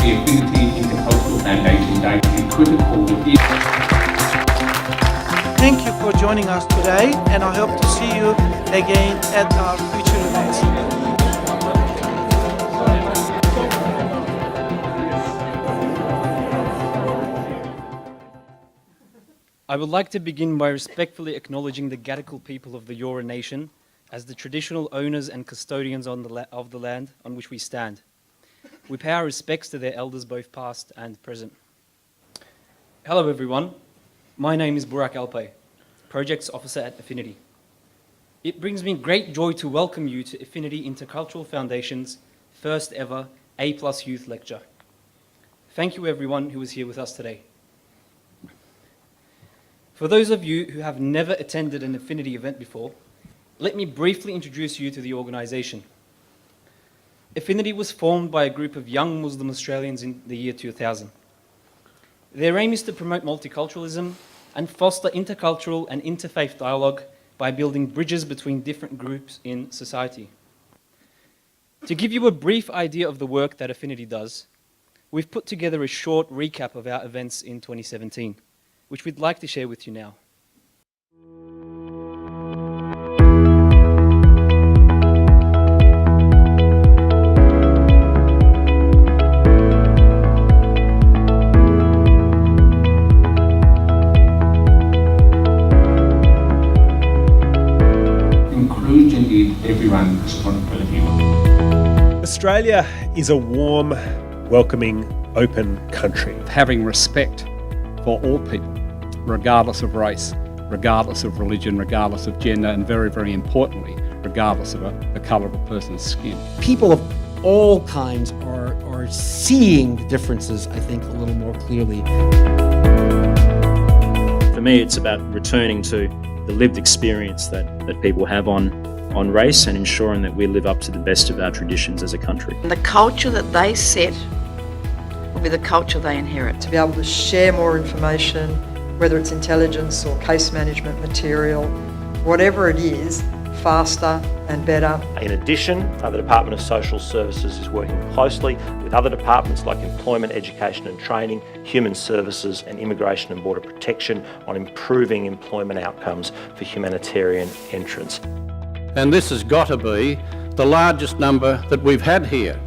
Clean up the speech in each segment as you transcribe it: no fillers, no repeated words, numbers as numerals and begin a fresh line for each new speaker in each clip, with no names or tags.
the Affinity Intercultural Foundation Day is critical within.
Thank you for joining us today, and I hope to see you again at our future events.
I would like to begin by respectfully acknowledging the Gadigal people of the Eora Nation as the traditional owners and custodians of the land on which we stand. We pay our respects to their elders, both past and present. Hello everyone, my name is Burak Alpay, Projects Officer at Affinity. It brings me great joy to welcome you to Affinity Intercultural Foundation's first ever A+ Youth Lecture. Thank you everyone who is here with us today. For those of you who have never attended an Affinity event before, let me briefly introduce you to the organisation. Affinity was formed by a group of young Muslim Australians in the year 2000. Their aim is to promote multiculturalism and foster intercultural and interfaith dialogue by building bridges between different groups in society. To give you a brief idea of the work that Affinity does, we've put together a short recap of our events in 2017. Which we'd like to share with you now.
Inclusion is everyone's responsibility.
Australia is a warm, welcoming, open country.
Having respect for all people, regardless of race, regardless of religion, regardless of gender, and very, very importantly, regardless of the colour of a person's skin.
People of all kinds are seeing the differences, I think, a little more clearly.
For me, it's about returning to the lived experience that people have on race and ensuring that we live up to the best of our traditions as a country.
The culture that they set will be the culture they inherit.
To be able to share more information, whether it's intelligence or case management material, whatever it is, faster and better.
In addition, the Department of Social Services is working closely with other departments like Employment, Education and Training, Human Services and Immigration and Border Protection on improving employment outcomes for humanitarian entrants.
And this has got to be the largest number that we've had here.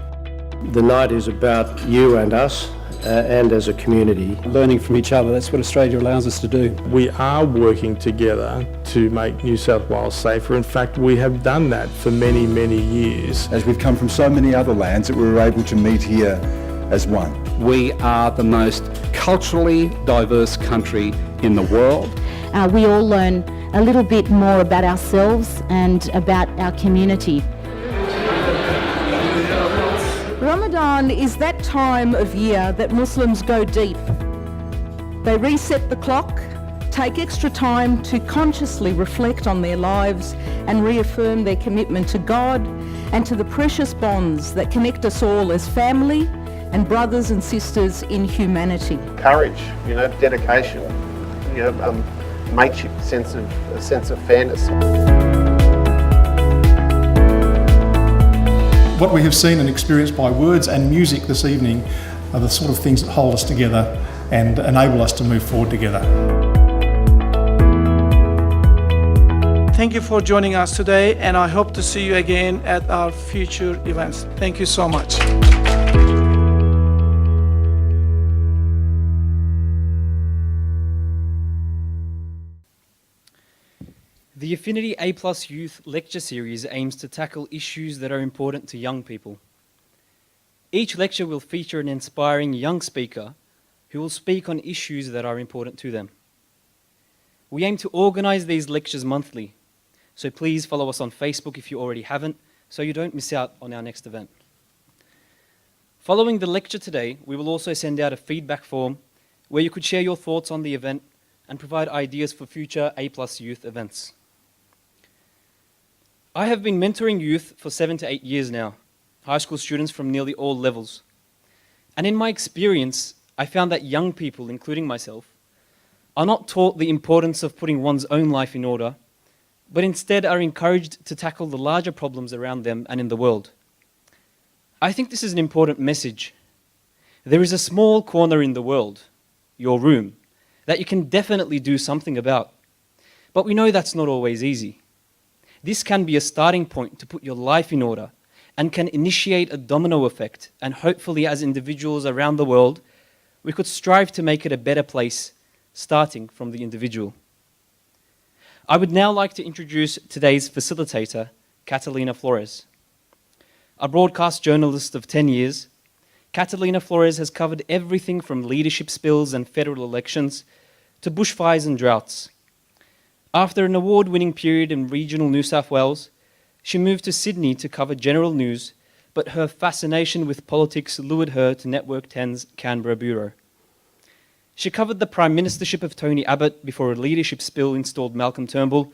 The night is about you and us, and as a community.
Learning from each other, that's what Australia allows us to do.
We are working together to make New South Wales safer. In fact, we have done that for many, many years.
As we've come from so many other lands that we were able to meet here as one.
We are the most culturally diverse country in the world.
We all learn a little bit more about ourselves and about our community.
Ramadan is that time of year that Muslims go deep. They reset the clock, take extra time to consciously reflect on their lives and reaffirm their commitment to God and to the precious bonds that connect us all as family and brothers and sisters in humanity.
Courage, dedication, mateship, a sense of fairness.
What we have seen and experienced by words and music this evening are the sort of things that hold us together and enable us to move forward together.
Thank you for joining us today, and I hope to see you again at our future events. Thank you so much.
The Affinity A+ Youth Lecture Series aims to tackle issues that are important to young people. Each lecture will feature an inspiring young speaker who will speak on issues that are important to them. We aim to organise these lectures monthly, so please follow us on Facebook if you already haven't, so you don't miss out on our next event. Following the lecture today, we will also send out a feedback form where you could share your thoughts on the event and provide ideas for future A+ Youth events. I have been mentoring youth for 7 to 8 years now, high school students from nearly all levels. And in my experience, I found that young people, including myself, are not taught the importance of putting one's own life in order, but instead are encouraged to tackle the larger problems around them and in the world. I think this is an important message. There is a small corner in the world, your room, that you can definitely do something about. But we know that's not always easy. This can be a starting point to put your life in order and can initiate a domino effect, and hopefully as individuals around the world, we could strive to make it a better place, starting from the individual. I would now like to introduce today's facilitator, Catalina Florez. A broadcast journalist of 10 years, Catalina Florez has covered everything from leadership spills and federal elections to bushfires and droughts. After an award-winning period in regional New South Wales, she moved to Sydney to cover general news, but her fascination with politics lured her to Network 10's Canberra bureau. She covered the Prime Ministership of Tony Abbott before a leadership spill installed Malcolm Turnbull,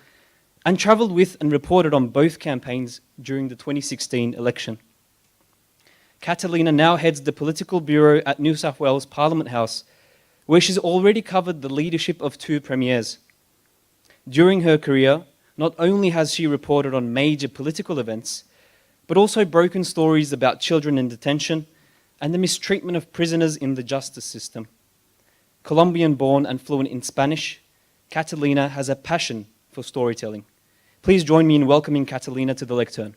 and travelled with and reported on both campaigns during the 2016 election. Catalina now heads the political bureau at New South Wales Parliament House, where she's already covered the leadership of 2 premiers. During her career, not only has she reported on major political events, but also broken stories about children in detention and the mistreatment of prisoners in the justice system. Colombian-born and fluent in Spanish, Catalina has a passion for storytelling. Please join me in welcoming Catalina to the lectern.